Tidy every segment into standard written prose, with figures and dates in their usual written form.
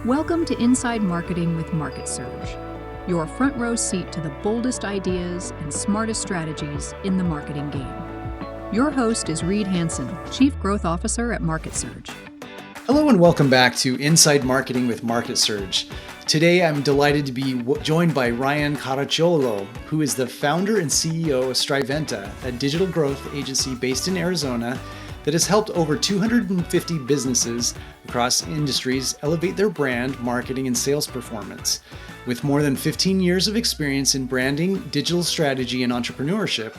Welcome to Inside Marketing with MarketSurge, your front row seat to the boldest ideas and smartest strategies in the marketing game. Your host is Reed Hansen, Chief Growth Officer at MarketSurge. Hello and welcome back to Inside Marketing with MarketSurge. Today I'm delighted to be joined by Ryan Caracciolo, who is the founder and CEO of Striventa, a digital growth agency based in Arizona that has helped over 250 businesses across industries elevate their brand, marketing, and sales performance. With more than 15 years of experience in branding, digital strategy, and entrepreneurship,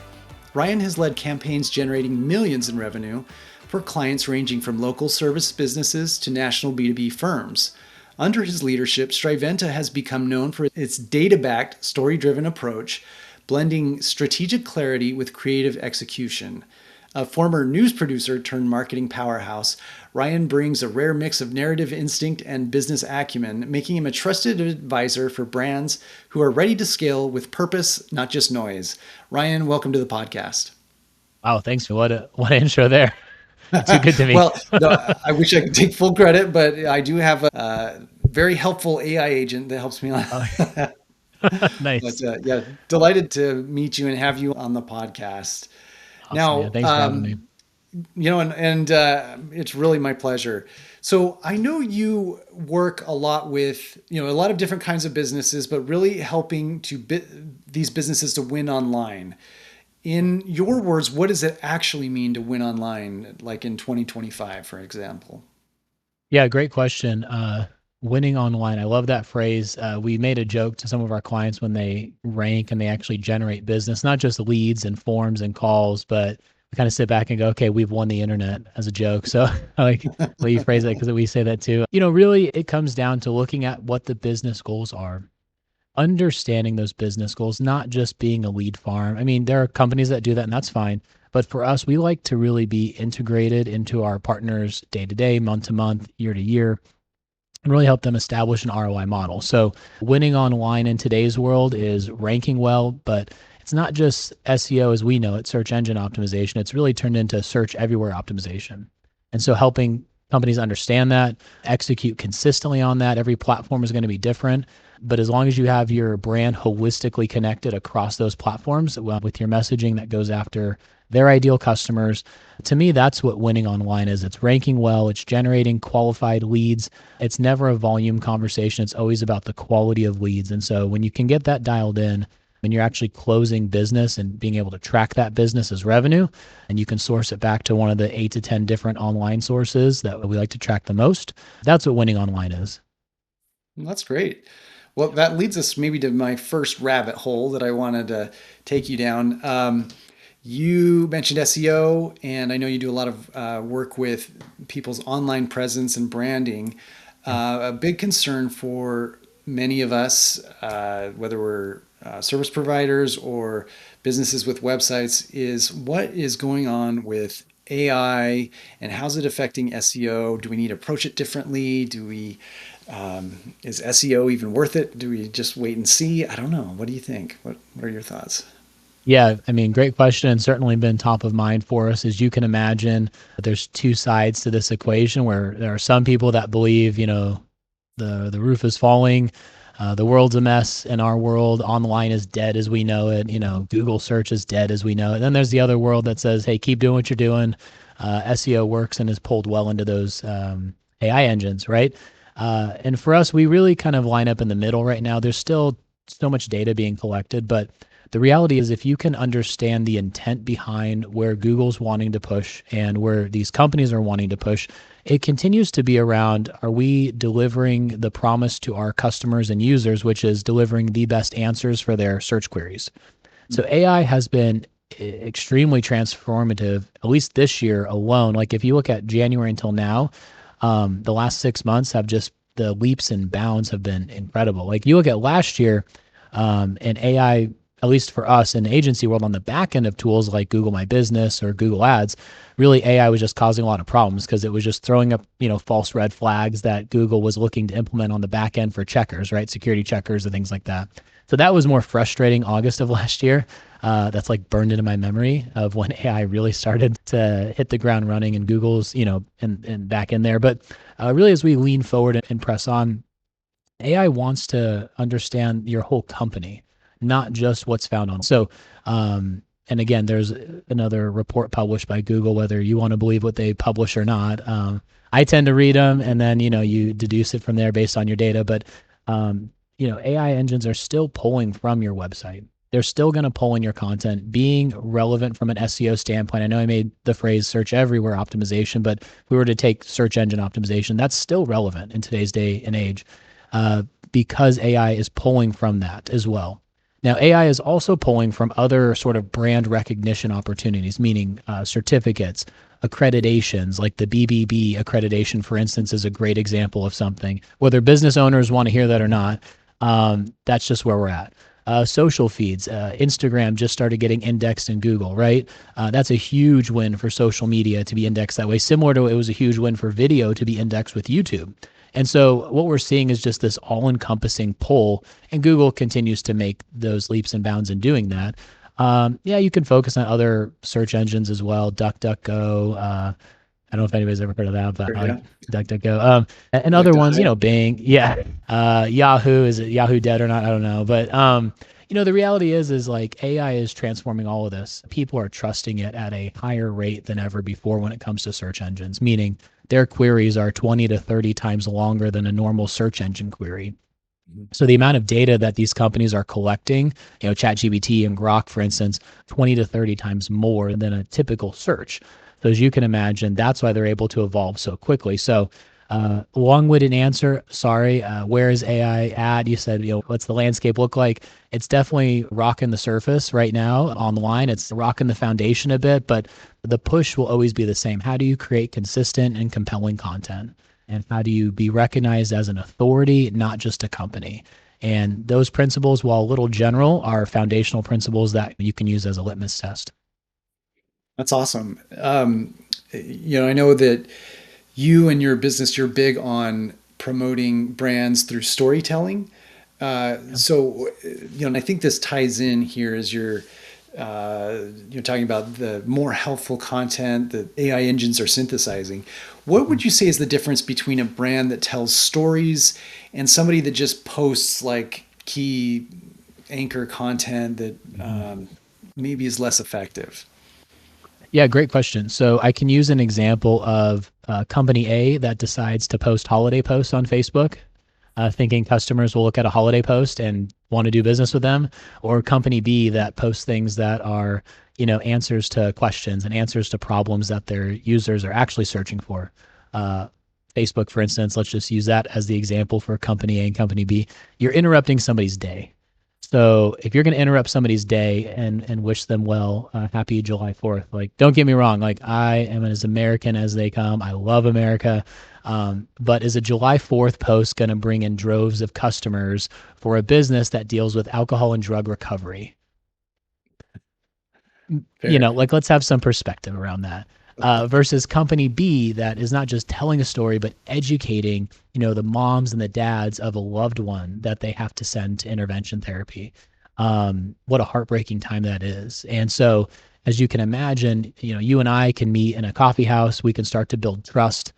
Ryan has led campaigns generating millions in revenue for clients ranging from local service businesses to national B2B firms. Under his leadership, Striventa has become known for its data-backed, story-driven approach, blending strategic clarity with creative execution. A former news producer turned marketing powerhouse, Ryan brings a rare mix of narrative instinct and business acumen, making him a trusted advisor for brands who are ready to scale with purpose, not just noise. Ryan, welcome to the podcast. Wow, thanks. What an intro there. Too good to me. Well, no, I wish I could take full credit, but I do have a very helpful AI agent that helps me on. Nice. But yeah, delighted to meet you and have you on the podcast. Awesome, Now, yeah, thanks for having me. It's really my pleasure. So I know you work a lot with, a lot of different kinds of businesses, but really helping these businesses to win online. In your words, what does it actually mean to win online, like in 2025, for example? Yeah, great question. Winning online. I love that phrase. We made a joke to some of our clients when they rank and they actually generate business, not just leads and forms and calls, but we kind of sit back and go, okay, we've won the internet as a joke. So I like the way you phrase that because we say that too. Really it comes down to looking at what the business goals are, understanding those business goals, not just being a lead farm. I mean, there are companies that do that and that's fine. But for us, we like to really be integrated into our partners day to day, month to month, year to year, and really help them establish an ROI model. So winning online in today's world is ranking well, but it's not just SEO as we know it, search engine optimization. It's really turned into search everywhere optimization. And so helping companies understand that, execute consistently on that. Every platform is going to be different. But as long as you have your brand holistically connected across those platforms with your messaging that goes after their ideal customers, to me, that's what winning online is. It's ranking well, it's generating qualified leads. It's never a volume conversation. It's always about the quality of leads. And so when you can get that dialed in, when you're actually closing business and being able to track that business as revenue, and you can source it back to one of the 8 to 10 different online sources that we like to track the most, that's what winning online is. That's great. Well, that leads us maybe to my first rabbit hole that I wanted to take you down. You mentioned SEO, and I know you do a lot of work with people's online presence and branding. A big concern for many of us, whether we're service providers or businesses with websites, is what is going on with AI and how's it affecting SEO? Do we need to approach it differently? Is SEO even worth it? Do we just wait and see? I don't know. What do you think? What are your thoughts? Yeah, I mean, great question, and certainly been top of mind for us. As you can imagine, there's two sides to this equation where there are some people that believe, the roof is falling, the world's a mess in our world, online is dead as we know it, Google search is dead as we know it. And then there's the other world that says, hey, keep doing what you're doing. SEO works and is pulled well into those AI engines, right? And for us, we really kind of line up in the middle right now. There's still so much data being collected, but the reality is if you can understand the intent behind where Google's wanting to push and where these companies are wanting to push, it continues to be around, are we delivering the promise to our customers and users, which is delivering the best answers for their search queries? So AI has been extremely transformative, at least this year alone. Like if you look at January until now, the last 6 months the leaps and bounds have been incredible. Like you look at last year, and AI, at least for us in the agency world on the back end of tools like Google My Business or Google Ads, really AI was just causing a lot of problems because it was just throwing up, false red flags that Google was looking to implement on the back end for checkers, right? Security checkers and things like that. So that was more frustrating August of last year. That's like burned into my memory of when AI really started to hit the ground running and Google's, and back in there. But really, as we lean forward and press on, AI wants to understand your whole company, not just what's found on. So, and again, there's another report published by Google, whether you want to believe what they publish or not. I tend to read them, and then you deduce it from there based on your data. But AI engines are still pulling from your website. They're still going to pull in your content, being relevant from an SEO standpoint. I know I made the phrase search everywhere optimization, but if we were to take search engine optimization, that's still relevant in today's day and age, because AI is pulling from that as well. Now, AI is also pulling from other sort of brand recognition opportunities, meaning certificates, accreditations, like the BBB accreditation, for instance, is a great example of something. Whether business owners want to hear that or not, that's just where we're at. Social feeds, Instagram just started getting indexed in Google, right? That's a huge win for social media to be indexed that way, similar to it was a huge win for video to be indexed with YouTube. And so what we're seeing is just this all-encompassing pull, and Google continues to make those leaps and bounds in doing that. Yeah, you can focus on other search engines as well, DuckDuckGo. I don't know if anybody's ever heard of that, but Sure, I yeah. like DuckDuckGo. And Like other to ones, hide. Bing, yeah. Yahoo, is it Yahoo dead or not? I don't know. But the reality is like AI is transforming all of this. People are trusting it at a higher rate than ever before when it comes to search engines, meaning their queries are 20 to 30 times longer than a normal search engine query. Mhm. So the amount of data that these companies are collecting, ChatGPT and Grok, for instance, 20 to 30 times more than a typical search. So as you can imagine, that's why they're able to evolve so quickly. So long-winded answer, sorry. Where is AI at? You said, what's the landscape look like? It's definitely rocking the surface right now online. It's rocking the foundation a bit, but the push will always be the same. How do you create consistent and compelling content? And how do you be recognized as an authority, not just a company? And those principles, while a little general, are foundational principles that you can use as a litmus test. That's awesome. I know that you and your business, you're big on promoting brands through storytelling. Yeah. I think this ties in here as you're talking about the more helpful content that AI engines are synthesizing. What would you say is the difference between a brand that tells stories and somebody that just posts like key anchor content that maybe is less effective? Yeah, great question. So I can use an example of company A that decides to post holiday posts on Facebook, thinking customers will look at a holiday post and want to do business with them, or company B that posts things that are, answers to questions and answers to problems that their users are actually searching for. Uh, Facebook, for instance, let's just use that as the example for company A and company B. You're interrupting somebody's day. So if you're going to interrupt somebody's day and wish them well, happy July 4th, like, don't get me wrong, like, I am as American as they come. I love America. But is a July 4th post going to bring in droves of customers for a business that deals with alcohol and drug recovery? Fair. Like, let's have some perspective around that. Okay. Versus company B that is not just telling a story, but educating, the moms and the dads of a loved one that they have to send to intervention therapy. What a heartbreaking time that is. And so, as you can imagine, you and I can meet in a coffee house. We can start to build trust.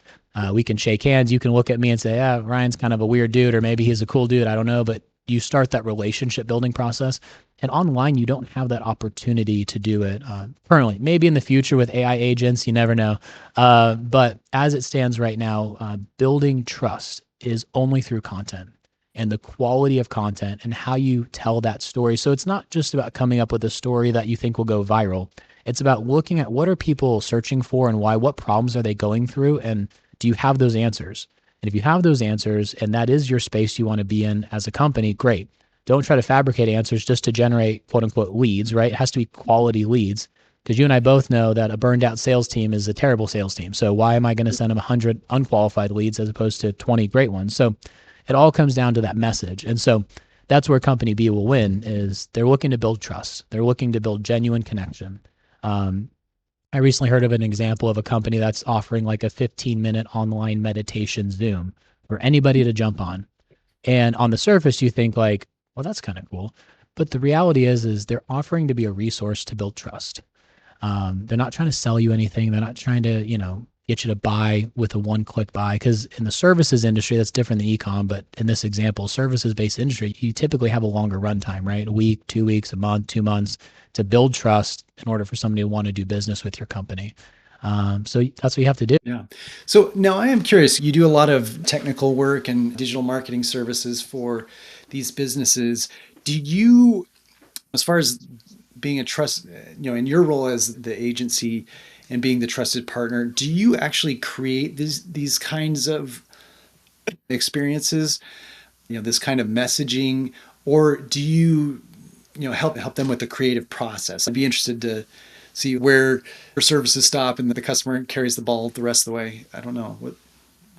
We can shake hands. You can look at me and say, "Yeah, Ryan's kind of a weird dude, or maybe he's a cool dude. I don't know." But you start that relationship building process. And online, you don't have that opportunity to do it currently. Maybe in the future with AI agents, you never know. But as it stands right now, building trust is only through content and the quality of content and how you tell that story. So it's not just about coming up with a story that you think will go viral. It's about looking at what are people searching for and why, what problems are they going through, and do you have those answers? And if you have those answers and that is your space you want to be in as a company, great. Don't try to fabricate answers just to generate quote unquote leads, right? It has to be quality leads, because you and I both know that a burned out sales team is a terrible sales team. So why am I going to send them 100 unqualified leads as opposed to 20 great ones? So it all comes down to that message. And so that's where company B will win, is they're looking to build trust. They're looking to build genuine connection. I recently heard of an example of a company that's offering like a 15-minute online meditation Zoom for anybody to jump on. And on the surface, you think like, well, that's kind of cool. But the reality is they're offering to be a resource to build trust. They're not trying to sell you anything. They're not trying to, get you to buy with a one-click buy. Because in the services industry, that's different than e-com. But in this example, services-based industry, you typically have a longer runtime, right? A week, 2 weeks, a month, 2 months to build trust in order for somebody to want to do business with your company. So that's what you have to do. Yeah. So now I am curious, you do a lot of technical work and digital marketing services for these businesses. Do you, as far as being a trust, in your role as the agency and being the trusted partner, do you actually create these kinds of experiences, this kind of messaging, or do you, help them with the creative process? I'd be interested to see where services stop and the customer carries the ball the rest of the way. I don't know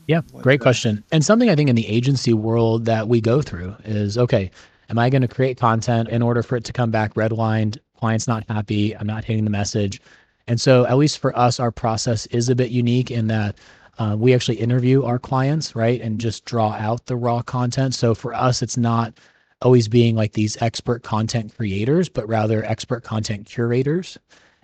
Yeah, what great question. And something I think in the agency world that we go through is, okay, am I going to create content in order for it to come back redlined? Client's not happy. I'm not hitting the message. And so, at least for us, our process is a bit unique in that we actually interview our clients, right? And just draw out the raw content. So for us, it's not always being like these expert content creators, but rather expert content curators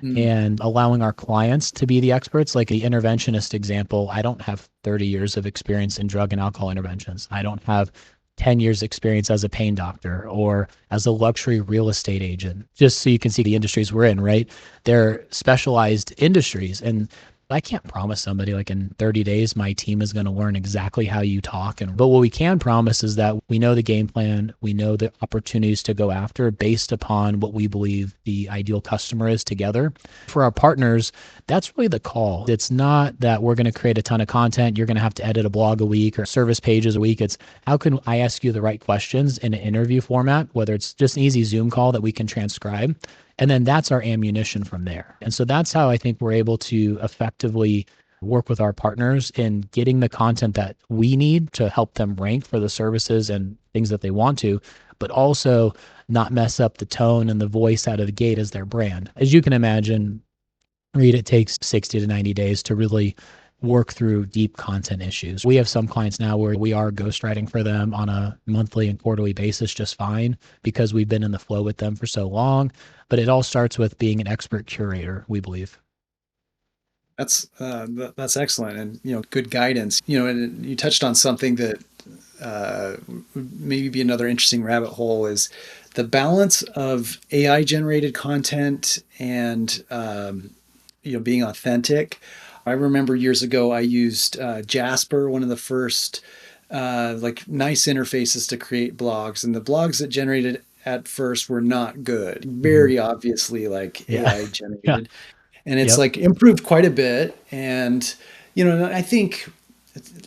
Mm, and allowing our clients to be the experts. Like the interventionist example, I don't have 30 years of experience in drug and alcohol interventions. I don't have 10 years experience as a pain doctor or as a luxury real estate agent. Just so you can see the industries we're in, right? They're specialized industries. And I can't promise somebody like in 30 days, my team is going to learn exactly how you talk. But what we can promise is that we know the game plan, we know the opportunities to go after based upon what we believe the ideal customer is together. For our partners, that's really the call. It's not that we're going to create a ton of content. You're going to have to edit a blog a week or service pages a week. It's how can I ask you the right questions in an interview format, whether it's just an easy Zoom call that we can transcribe. And then that's our ammunition from there. And so that's how I think we're able to effectively work with our partners in getting the content that we need to help them rank for the services and things that they want to, but also not mess up the tone and the voice out of the gate as their brand. As you can imagine, Reed, it takes 60 to 90 days to really work through deep content issues. We have some clients now where we are ghostwriting for them on a monthly and quarterly basis just fine because we've been in the flow with them for so long. But it all starts with being an expert curator, we believe. that's excellent, and good guidance. And you touched on something that would maybe be another interesting rabbit hole is the balance of AI generated content and being authentic. I remember years ago I used Jasper, one of the first like nice interfaces to create blogs, and the blogs that generated at first were not good, Mhm. very obviously like Yeah. AI Yeah. generated, and it's Yep. like improved quite a bit. And I think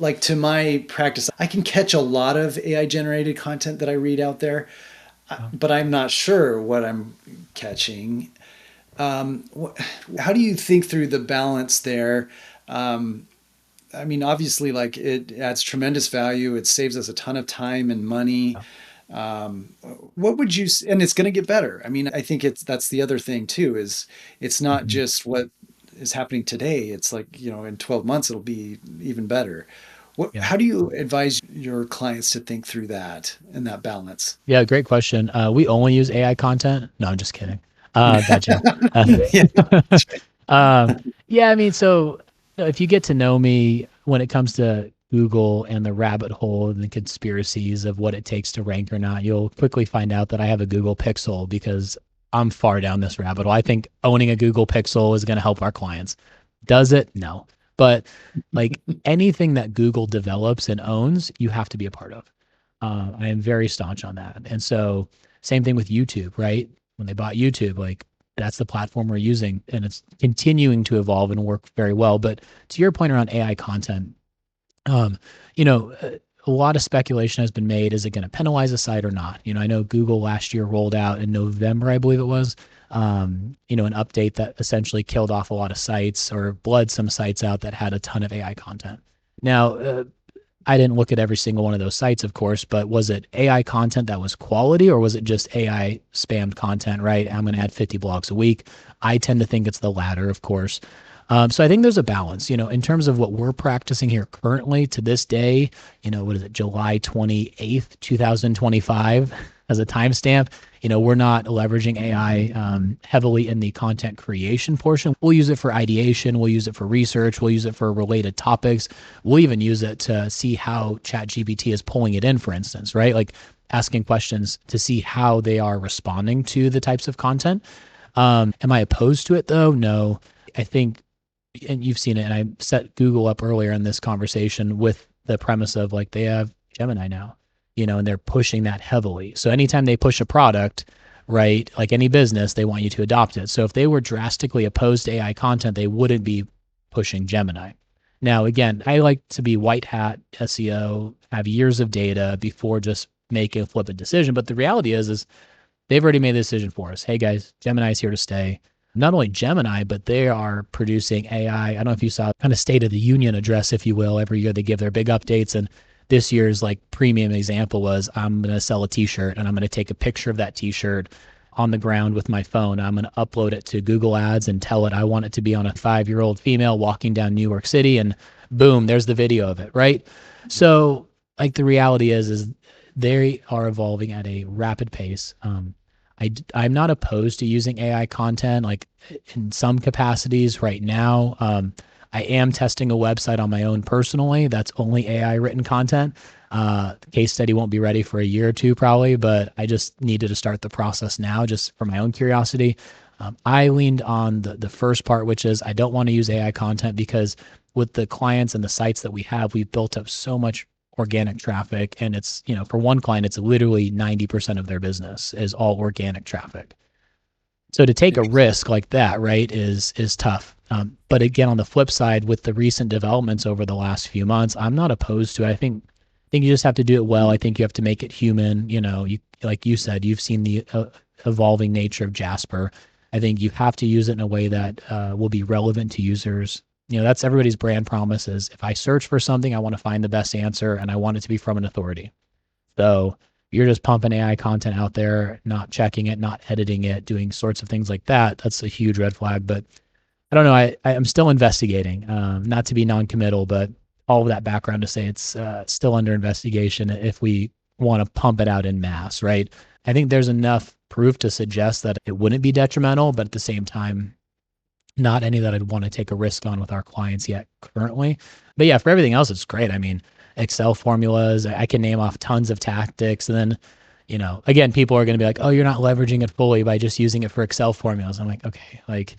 like to my practice, I can catch a lot of AI generated content that I read out there, Yeah. but I'm not sure what I'm catching. How do you think through the balance there? Um, I mean, obviously, like it adds tremendous value. It saves us a ton of time and money. Yeah. Um, what would you, and it's going to get better. I mean, I think that's the other thing too, is it's not Mhm. just what is happening today. It's like, in 12 months, it'll be even better. Yeah. How do you advise your clients to think through that and that balance? Yeah, great question. We only use AI content. No, I'm just kidding. Bad joke. Yeah. Um, yeah, I mean, so if you get to know me when it comes to Google and the rabbit hole and the conspiracies of what it takes to rank or not, you'll quickly find out that I have a Google Pixel because I'm far down this rabbit hole. I think owning a Google Pixel is going to help our clients. Does it? No. But like anything that Google develops and owns, you have to be a part of. I am very staunch on that. And so, same thing with YouTube, right? When they bought YouTube, like that's the platform we're using and it's continuing to evolve and work very well. But to your point around AI content, um, you know, a lot of speculation has been made. Is it going to penalize a site or not? I know Google last year rolled out in November, I believe it was, an update that essentially killed off a lot of sites or bled some sites out that had a ton of AI content. Now, I didn't look at every single one of those sites, of course, but was it AI content that was quality or was it just AI spammed content, right? I'm going to add 50 blogs a week. I tend to think it's the latter, of course. So I think there's a balance, in terms of what we're practicing here currently to this day, what is it, July 28th, 2025. as a timestamp. We're not leveraging AI heavily in the content creation portion. We'll use it for ideation. We'll use it for research. We'll use it for related topics. We'll even use it to see how ChatGPT is pulling it in, for instance, right? Like asking questions to see how they are responding to the types of content. Am I opposed to it though? No. I think, and you've seen it, and I set Google up earlier in this conversation with the premise of like they have Gemini now, and they're pushing that heavily. So anytime they push a product, right, like any business, they want you to adopt it. So if they were drastically opposed to AI content, they wouldn't be pushing Gemini. Now, again, I like to be white hat SEO, have years of data before just making a flippant decision. But the reality is they've already made the decision for us. Hey guys, Gemini is here to stay. Not only Gemini, but they are producing AI. I don't know if you saw kind of State of the Union address, if you will. Every year they give their big updates. And this year's like premium example was I'm going to sell a t-shirt and I'm going to take a picture of that t-shirt on the ground with my phone. I'm going to upload it to Google Ads and tell it I want it to be on a 5-year-old female walking down New York City. And boom, there's the video of it, right? So like the reality is they are evolving at a rapid pace. I'm not opposed to using AI content, like in some capacities right now. I am testing a website on my own personally that's only AI written content. The case study won't be ready for a year or two probably, but I just needed to start the process now just for my own curiosity. I leaned on the first part, which is I don't want to use AI content because with the clients and the sites that we have, we've built up so much organic traffic, and it's, for one client, it's literally 90% of their business is all organic traffic. So to take a risk like that, right, is tough. But again, on the flip side, with the recent developments over the last few months, I'm not opposed to it. I think you just have to do it well. I think you have to make it human. Like you said, you've seen the evolving nature of Jasper. I think you have to use it in a way that will be relevant to users. That's everybody's brand promise is if I search for something, I want to find the best answer and I want it to be from an authority. So you're just pumping AI content out there, not checking it, not editing it, doing sorts of things like that. That's a huge red flag. But I don't know. I'm still investigating, not to be non-committal, but all of that background to say it's still under investigation if we want to pump it out in mass, right? I think there's enough proof to suggest that it wouldn't be detrimental, but at the same time, not any that I'd want to take a risk on with our clients yet currently. But yeah, for everything else, it's great. I mean, Excel formulas, I can name off tons of tactics. And then, again, people are going to be like, oh, you're not leveraging it fully by just using it for Excel formulas. I'm like, okay, like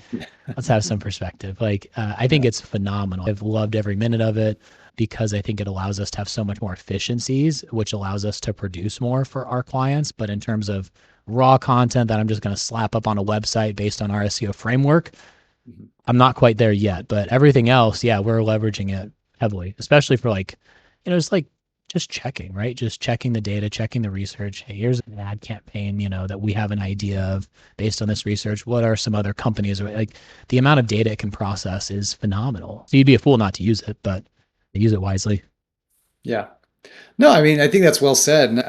let's have some perspective. Like, I think it's phenomenal. I've loved every minute of it because I think it allows us to have so much more efficiencies, which allows us to produce more for our clients. But in terms of raw content that I'm just going to slap up on a website based on our SEO framework, I'm not quite there yet, but everything else, yeah, we're leveraging it heavily, especially for like, it's like just checking, right? Just checking the data, checking the research. Hey, here's an ad campaign, that we have an idea of based on this research. What are some other companies? Like the amount of data it can process is phenomenal. So you'd be a fool not to use it, but use it wisely. Yeah. No, I mean, I think that's well said. And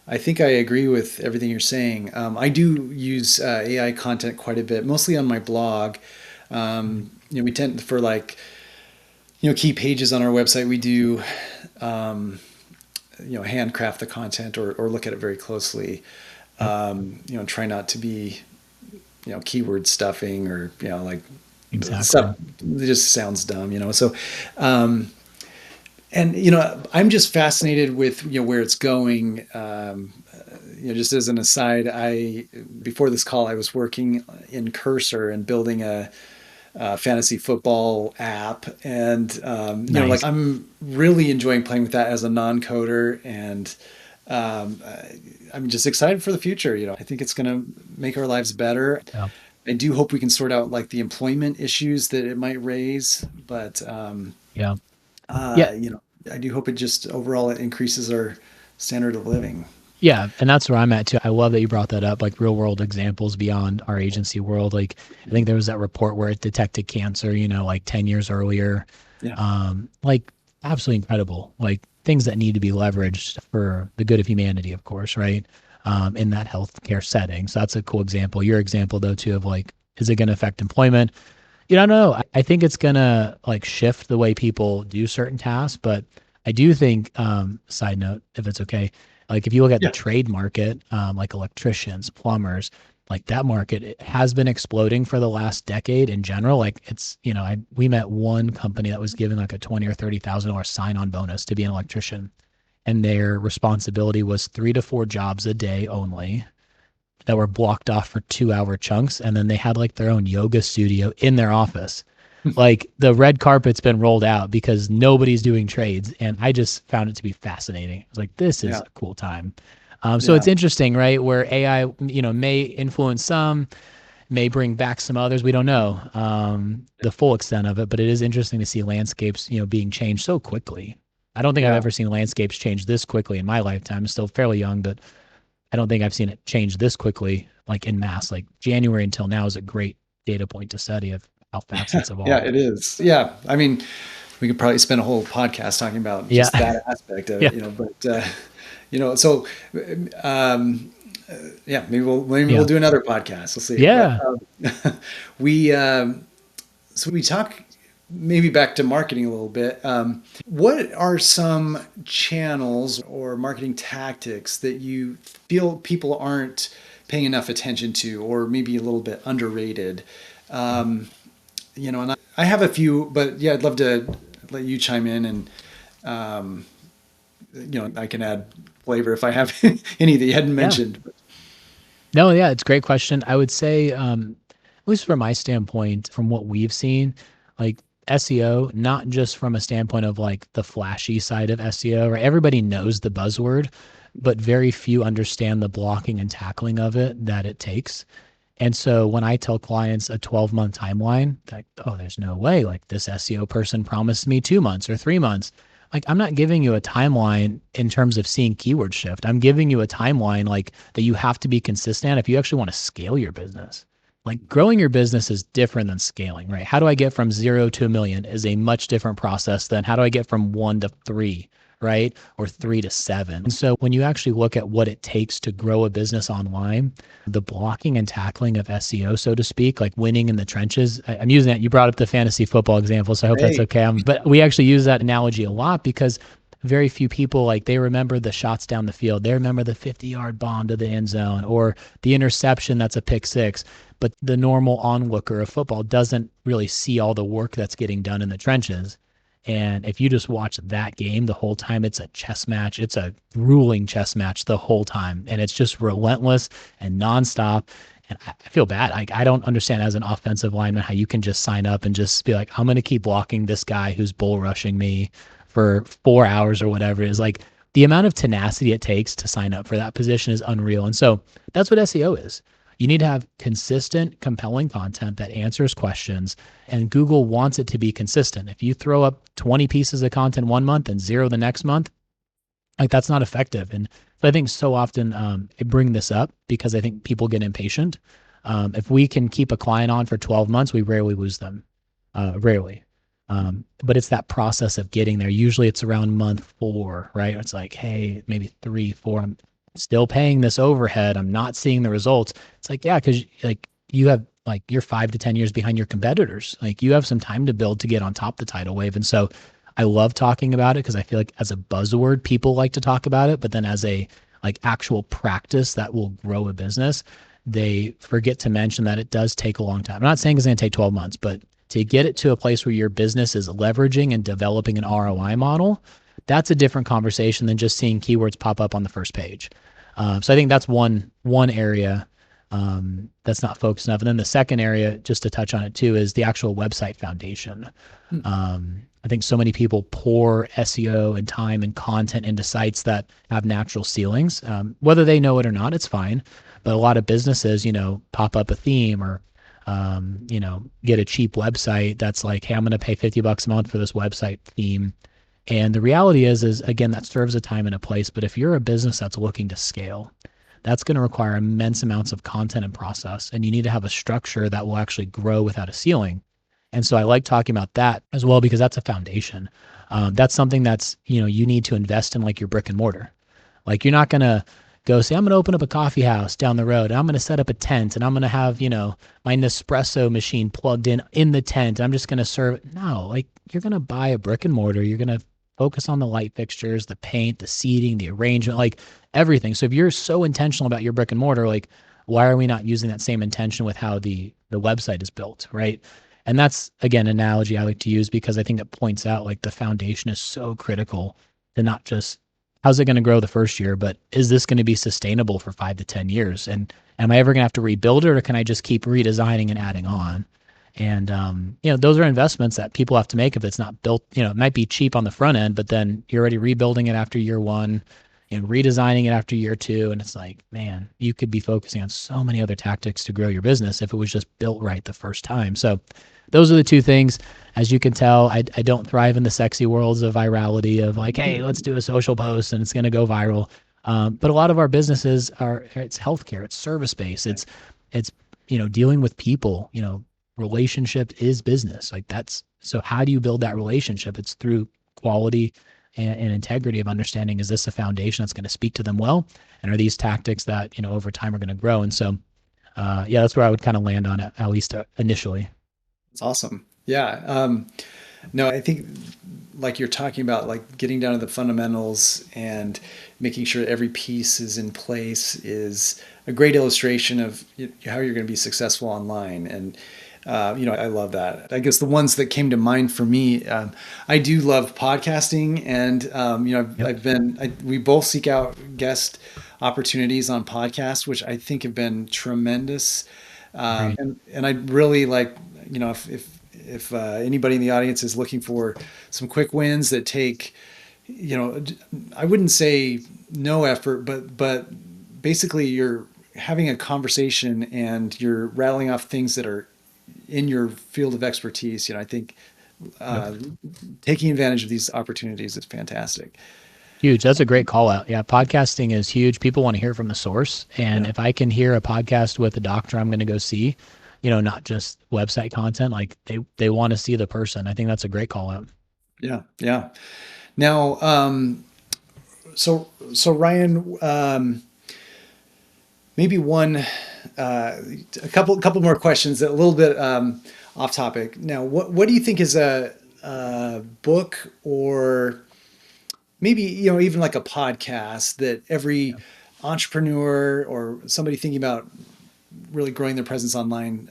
I think I agree with everything you're saying. I do use AI content quite a bit, mostly on my blog. We tend for like, key pages on our website, we do, handcraft the content or look at it very closely. Try not to be, keyword stuffing or, like Exactly. stuff that just sounds dumb, So, and I'm just fascinated with where it's going. Just as an aside, before this call I was working in Cursor and building a fantasy football app, and Nice. like I'm really enjoying playing with that as a non-coder, and I'm just excited for the future. I think it's going to make our lives better. Yeah. I do hope we can sort out like the employment issues that it might raise, but Yeah. I do hope it just overall it increases our standard of living. Yeah, and that's where I'm at too. I love that you brought that up, like real world examples beyond our agency world. Like I think there was that report where it detected cancer, like 10 years earlier. Yeah. Like absolutely incredible. Like things that need to be leveraged for the good of humanity, of course, right? In that healthcare setting. So that's a cool example. Your example though too of like, is it going to affect employment? I don't know. I think it's going to like shift the way people do certain tasks, but I do think, side note, if it's okay, like if you look at the Yeah. trade market, like electricians, plumbers, like that market, it has been exploding for the last decade in general. Like it's, we met one company that was giving like a 20 or $30,000 sign-on bonus to be an electrician, and their responsibility was 3 to 4 jobs a day only that were blocked off for 2-hour chunks, and then they had like their own yoga studio in their office. Like the red carpet's been rolled out because nobody's doing trades. And I just found it to be fascinating. I was like, this is Yeah. a cool time. So Yeah. it's interesting, right? Where AI, may influence some, may bring back some others. We don't know the full extent of it, but it is interesting to see landscapes, being changed so quickly. I don't think I've Yeah. ever seen landscapes change this quickly in my lifetime. I'm still fairly young, but I don't think I've seen it change this quickly, like in mass. Like January until now is a great data point to study of how fast it's Yeah, evolved. it is. Yeah. I mean, we could probably spend a whole podcast talking about Yeah. just that aspect of Yeah. it, but so um, yeah, maybe we'll Yeah. do another podcast. We'll see. But Yeah. we so we talk maybe back to marketing a little bit. What are some channels or marketing tactics that you feel people aren't paying enough attention to, or maybe a little bit underrated? And I have a few, but yeah, I'd love to let you chime in, and I can add flavor if I have any that you hadn't Yeah. mentioned. No, yeah, it's a great question. I would say, at least from my standpoint, from what we've seen, like SEO, not just from a standpoint of like the flashy side of SEO, right? Everybody knows the buzzword, but very few understand the blocking and tackling of it that it takes. And so when I tell clients a 12-month timeline, like, oh, there's no way, like this SEO person promised me 2 months or 3 months. Like, I'm not giving you a timeline in terms of seeing keyword shift. I'm giving you a timeline like that you have to be consistent if you actually want to scale your business. Like growing your business is different than scaling, right? How do I get from 0 to 1 million is a much different process than how do I get from 1 to 3, right? Or 3 to 7. And so when you actually look at what it takes to grow a business online, the blocking and tackling of SEO, so to speak, like winning in the trenches. I'm using that. You brought up the fantasy football example, so I hope that's Hey, okay. But we actually use that analogy a lot because very few people like they remember the shots down the field. They remember the 50-yard bomb to the end zone or the interception that's a pick six. But the normal onlooker of football doesn't really see all the work that's getting done in the trenches. And if you just watch that game the whole time, it's a chess match. It's a grueling chess match the whole time. And it's just relentless and nonstop. And I feel bad. I don't understand as an offensive lineman how you can just sign up and just be like, I'm going to keep blocking this guy who's bull rushing me for 4 hours or whatever it is. Like the amount of tenacity it takes to sign up for that position is unreal. And so that's what SEO is. You need to have consistent, compelling content that answers questions, and Google wants it to be consistent. If you throw up 20 pieces of content 1 month and zero the next month, like that's not effective. And so I think so often I bring this up because I think people get impatient. If we can keep a client on for 12 months, we rarely lose them, rarely. But it's that process of getting there. Usually it's around month 4, right? It's like, hey, maybe 3, 4. I'm still paying this overhead. I'm not seeing the results. It's like, yeah, because like you have like you're 5 to 10 years behind your competitors. Like you have some time to build to get on top of the tidal wave. And so I love talking about it because I feel like as a buzzword, people like to talk about it, but then as a like actual practice that will grow a business, they forget to mention that it does take a long time. I'm not saying it's going to take 12 months, but to get it to a place where your business is leveraging and developing an ROI model, that's a different conversation than just seeing keywords pop up on the first page. So I think that's one area that's not focused enough. And then the second area, just to touch on it too, is the actual website foundation. I think so many people pour SEO and time and content into sites that have natural ceilings. Whether they know it or not, it's fine. But a lot of businesses, pop up a theme or get a cheap website that's like, hey, I'm going to pay $50 a month for this website theme. And the reality is again, that serves a time and a place. But if you're a business that's looking to scale, that's going to require immense amounts of content and process. And you need to have a structure that will actually grow without a ceiling. And so I like talking about that as well, because that's a foundation. That's something that's, you need to invest in like your brick and mortar. Like you're not going to go say, I'm going to open up a coffee house down the road. And I'm going to set up a tent and I'm going to have, my Nespresso machine plugged in the tent. I'm just going to serve. No, like you're going to buy a brick and mortar. You're going to focus on the light fixtures, the paint, the seating, the arrangement, like everything. So if you're so intentional about your brick and mortar, like why are we not using that same intention with how the website is built, right? And that's again an analogy I like to use because I think it points out like the foundation is so critical to not just how's it going to grow the first year, but is this going to be sustainable for 5 to 10 years? And am I ever going to have to rebuild it, or can I just keep redesigning and adding on? And those are investments that people have to make if it's not built. It might be cheap on the front end, but then you're already rebuilding it after year one and redesigning it after year two. And it's like, man, you could be focusing on so many other tactics to grow your business if it was just built right the first time. So those are the two things. As you can tell, I don't thrive in the sexy worlds of virality of like, hey, let's do a social post and it's going to go viral. But a lot of our businesses it's healthcare, it's service based, it's dealing with people. Relationship is business. Like so how do you build that relationship? It's through quality and integrity of understanding, is this a foundation that's going to speak to them well? And are these tactics that, over time are going to grow? And so, that's where I would kind of land on it, at least initially. That's awesome. Yeah. No, I think like you're talking about, like getting down to the fundamentals and making sure every piece is in place is a great illustration of how you're going to be successful online. And I love that. I guess the ones that came to mind for me, I do love podcasting, and Yep. we both seek out guest opportunities on podcasts, which I think have been tremendous. Agreed. And I'd really like, if anybody in the audience is looking for some quick wins that take, I wouldn't say no effort, but basically you're having a conversation and you're rattling off things that are in your field of expertise. I think Yep. taking advantage of these opportunities is fantastic. Huge. That's a great call out. Yeah. Podcasting is huge. People want to hear from the source. And Yeah. if I can hear a podcast with a doctor I'm going to go see, not just website content, like they want to see the person. I think that's a great call out. Yeah. Yeah. Now, so Ryan, maybe a couple more questions, a little bit off topic. Now, what do you think is a book, or maybe even like a podcast, that every entrepreneur or somebody thinking about really growing their presence online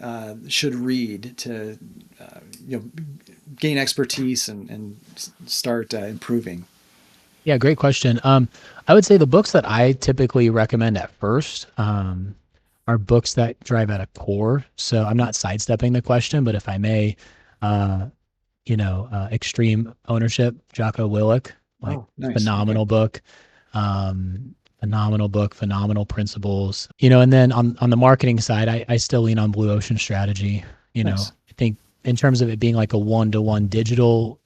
should read to gain expertise and start improving? Yeah, great question. I would say the books that I typically recommend at first are books that drive at a core. So I'm not sidestepping the question, but if I may, uh, Extreme Ownership, Jocko Willink, like Oh, nice. Okay. phenomenal book, phenomenal book, phenomenal principles. And then on the marketing side, I still lean on Blue Ocean Strategy. Nice. I think in terms of it being like a one-to-one digital,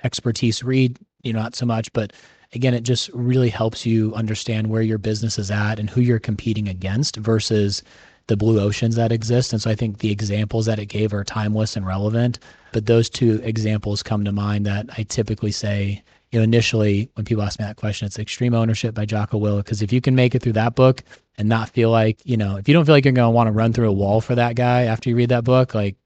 expertise read, not so much, but again, it just really helps you understand where your business is at and who you're competing against versus the blue oceans that exist. And so I think the examples that it gave are timeless and relevant. But those two examples come to mind that I typically say, initially when people ask me that question, it's Extreme Ownership by Jocko Willink. Because if you can make it through that book and not feel like, if you don't feel like you're going to want to run through a wall for that guy after you read that book, like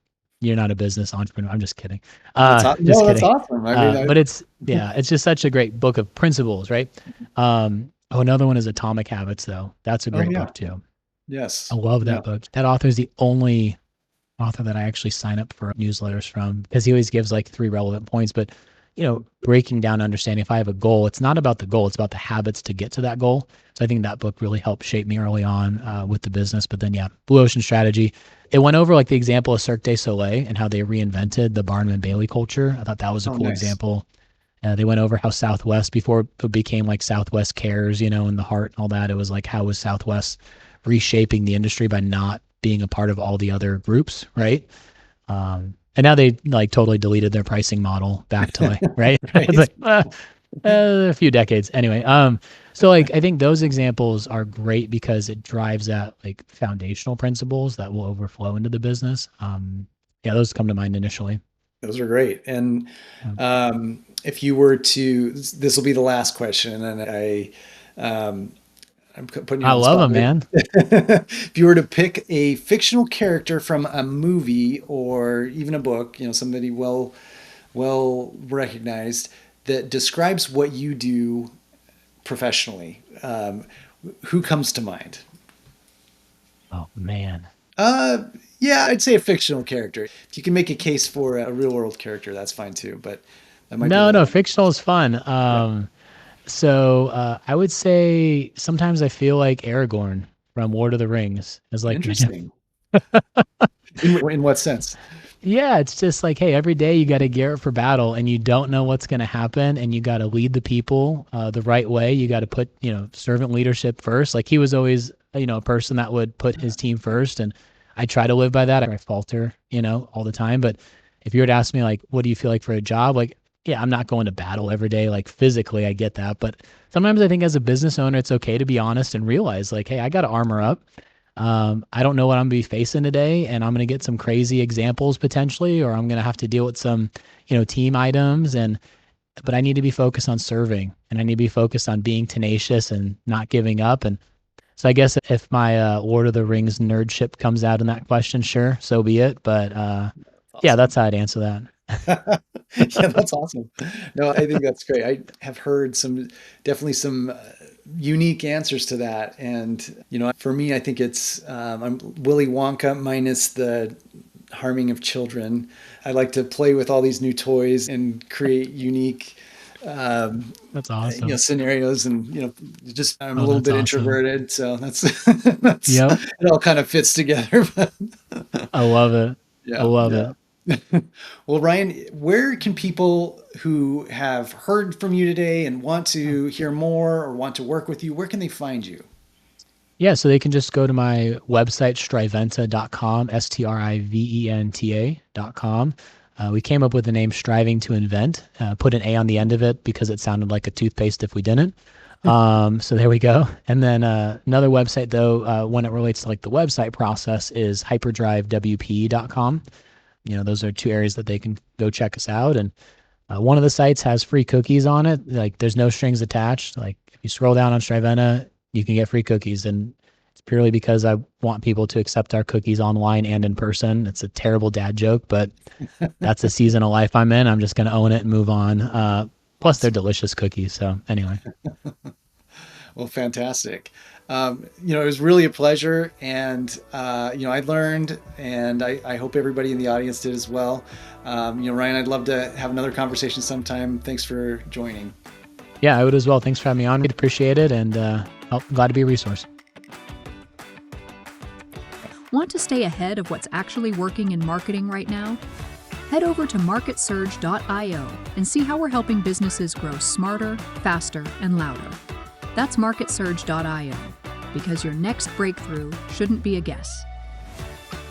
you're not a business entrepreneur. I'm just kidding. Just That's kidding. awesome. I mean, But it's just such a great book of principles, right? Another one is Atomic Habits, though. That's a oh great yeah, book too. yes, I love yeah, that book. That author is the only author that I actually sign up for newsletters from because he always gives like 3 relevant points. But, breaking down understanding if I have a goal, it's not about the goal, it's about the habits to get to that goal. So I think that book really helped shape me early on with the business. But then, yeah, Blue Ocean Strategy. It went over like the example of Cirque du Soleil and how they reinvented the Barnum and Bailey culture. I thought that was a oh cool nice, example. They went over how Southwest, before it became like Southwest Cares, and the heart and all that, it was like how was Southwest reshaping the industry by not being a part of all the other groups, right? And now they like totally deleted their pricing model back to like, right? It's right, like a few decades anyway. So like I think those examples are great because it drives at like foundational principles that will overflow into the business. Yeah, those come to mind initially. those are great. And Yeah. if you were to, this will be the last question, and I'm putting you I on the love spot. them, man. If you were to pick a fictional character from a movie or even a book, somebody well recognized, that describes what you do professionally, who comes to mind? Oh man. Yeah, I'd say a fictional character. If you can make a case for a real world character, that's fine too. But that might be No, the no, fictional is fun. yeah. I would say sometimes I feel like Aragorn from Lord of the Rings is like, man, Interesting. In what sense? yeah, it's just like, hey, every day you got to gear up for battle, and you don't know what's going to happen, and you got to lead the people the right way. You got to put, servant leadership first. Like he was always, a person that would put his team first, and I try to live by that. I falter, all the time. But if you were to ask me, like, what do you feel like for a job? Like, yeah, I'm not going to battle every day. Like physically, I get that, but sometimes I think as a business owner, it's okay to be honest and realize, like, hey, I got to armor up. I don't know what I'm gonna be facing today, and I'm gonna get some crazy examples potentially, or I'm gonna have to deal with some, team items, but I need to be focused on serving, and I need to be focused on being tenacious and not giving up. And so I guess if my Lord of the Rings nerdship comes out in that question, sure, so be it. But yeah, Awesome. that's how I'd answer that. Yeah, that's awesome. No, I think that's great. I have heard definitely some unique answers to that. And, for me, I think it's, I'm Willy Wonka minus the harming of children. I like to play with all these new toys and create unique, That's awesome. scenarios. And, just, I'm a Oh, little that's bit awesome. introverted. So that's, Yep, it all kind of fits together. But I love it. I yeah, love yeah. it. Well, Ryan, where can people who have heard from you today and want to hear more or want to work with you, where can they find you? Yeah, so they can just go to my website, striventa.com, striventa.com. We came up with the name Striving to Invent, put an A on the end of it because it sounded like a toothpaste if we didn't. So there we go. And then another website, though, when it relates to like the website process, is hyperdrivewp.com. Those are two areas that they can go check us out. And one of the sites has free cookies on it. Like there's no strings attached. Like if you scroll down on Striventa, you can get free cookies. And it's purely because I want people to accept our cookies online and in person. It's a terrible dad joke, but that's the season of life I'm in. I'm just going to own it and move on. Plus they're Awesome. delicious cookies. So anyway. Well, fantastic. It was really a pleasure. And, I learned, and I hope everybody in the audience did as well. Ryan, I'd love to have another conversation sometime. Thanks for joining. Yeah, I would as well. Thanks for having me on. We'd appreciate it. And glad to be a resource. Want to stay ahead of what's actually working in marketing right now? Head over to MarketSurge.io and see how we're helping businesses grow smarter, faster, and louder. That's MarketSurge.io, because your next breakthrough shouldn't be a guess.